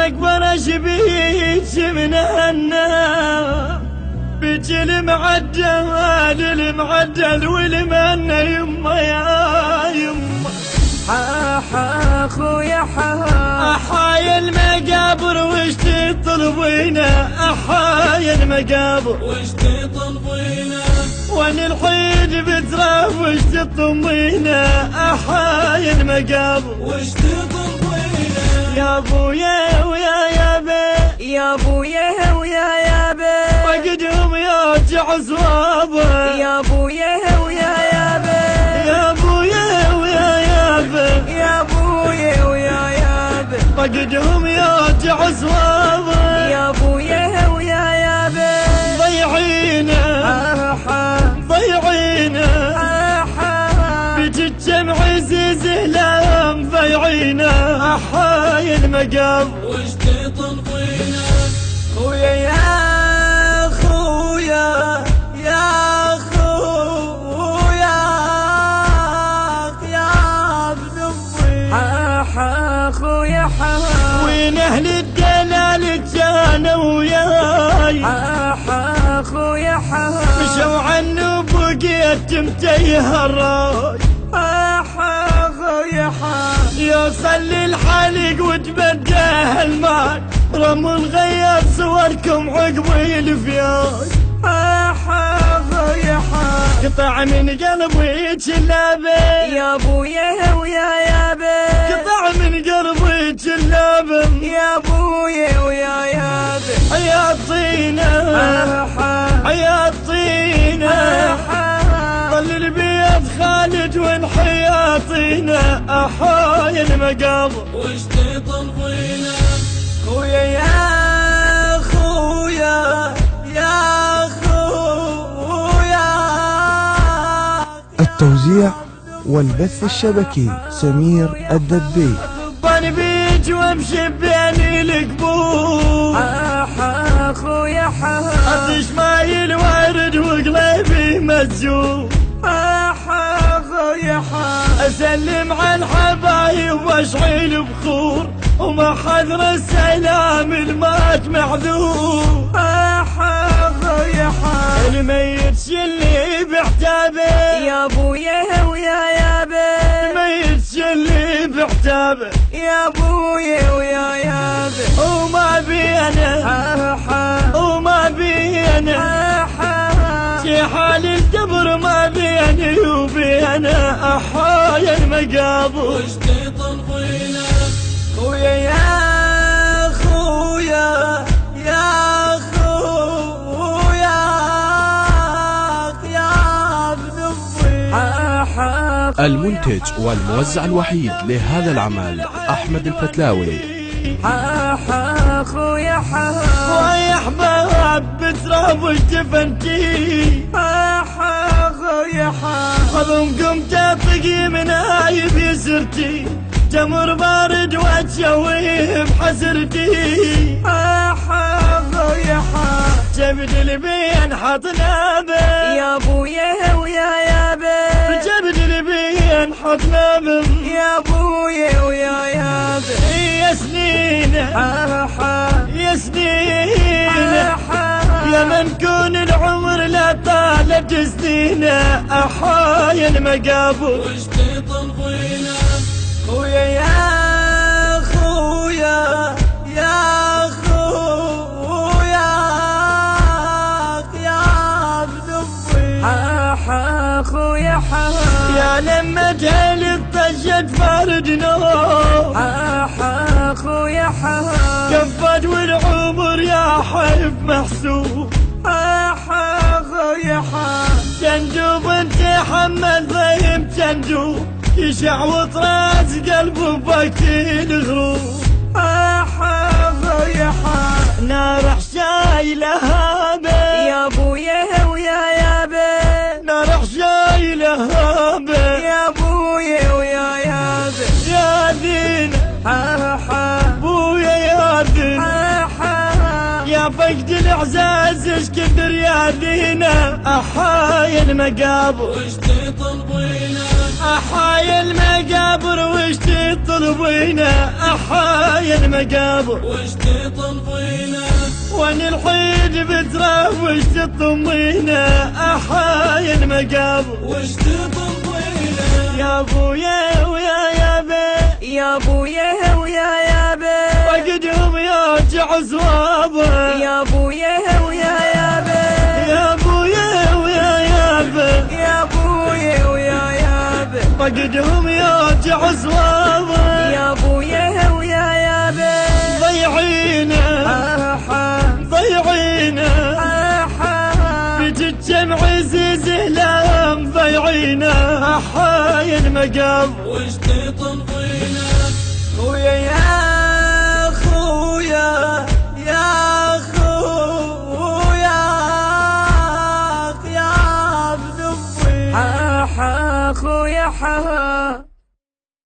المقبرة شبيك من هنا بيك المعدل المعدل والمنة يما يا يما. حا خويا أحايا المقابر وش تطلبينا أحايا المقابر وش تطلبينا وان الحيد بتراف وش تطمينا أحايا المقابر وش تطلبينا يا ابويا ويا يابا يا ابويا ويا يابا وقدهم يرجع صوابه يا ابويا ويا يابا يا ابويا ويا يابا يا ابويا ويا يابا وقدهم يرجع صوابه يا ابويا ويا يابا ضيعينا ضيعينا بتجمع عزيز لا مضيعينا أحايا المقابر وش تطلبينا خويا يا خويا يا خويا يا ابن امي خويا وين اهل الدلال كانوا وياي خويا مشوا عنه بقيت متيه الراي خويا يوصل للحلق وتبداه الماي رموا نغير صوركم عقبي الفياي خويا قطع من قلبي جلابه يا ابويا ويا يابا قطع من قلبي جلابه يا ابويا ويا يابا حياطينا حياطينا ظل البيض خالد والحياطينا أحايا المقابر وش تطلبينا خويا يا خويا يا خويا التوزيع والبث الشبكي سمير الدبي. طبان بيج وامشي بين القبور خويا اطش ماي الورد وقلبي مسجون خويا اسلم على الحبايب واشعل بخور وما حذر السلام المات معذور خويا الميت شلي بعتابه يا ابويا ويا يابا الميت شلي بعتابه يا ابويا ويا يابا وما بينا وما بينا في حال القبر ما بيني وبينا أحايا المقابر وش تطلبينا خويا يا خويا يا خويا يا ابن امي المنتج والموزع الوحيد لهذا العمل أحمد الفتلاوي. خويا ويا احباب بتراب وش دفنتي خويا خذهم قمت اطقي من عايب يسرتي جمر بارد واتشويه بحسرتي خويا جبد البين حط نابه يا ابويا ويا يابا جبد البين حط نابه يا ابويا ويا يابا يا سنين يا سنين يا من كون العمر لا طالت سنينه أحايا المقابر وش تطلبينا خويا يا خويا يا خويا يا ابن امي خويا يا لما جهل الطشت فرد نور خويا كفت والعمر يا حيف محسوب خويا جندوب انت حمل ضيم جندوب يشعوط راس قلبه بوقت الغروب خويا نار حشايله هابه يا ابويا ويا يابا نار حشايله هابه يا ابويا ويا يابا يا دين بويا يا دين يا فقد الاعزاز ايش كثر يا دينا احايا المقابر وش تطلبينا احايا المقابر وش تطلبينا تطلبينه أحايا المقابر وش تطلبينه وانا الحين بتراب وش تطمينه أحايا المقابر وش تطلبينه يا ابويا ويا يابي يا ابويا ويا يابي وقدهم يرجع زوابه يا ابويا ويا يابي يا ابويا ويا يابي يا ابويا ويا يابي وقدهم يرجع زوابه يا ابويا ويا يابي ضيعينا ضيعينا بجد جمع عزيز لهم ضيعينا أحايا المقابر وش تطلبينه خويا يا خويا يا خويا يا ابن امي خويا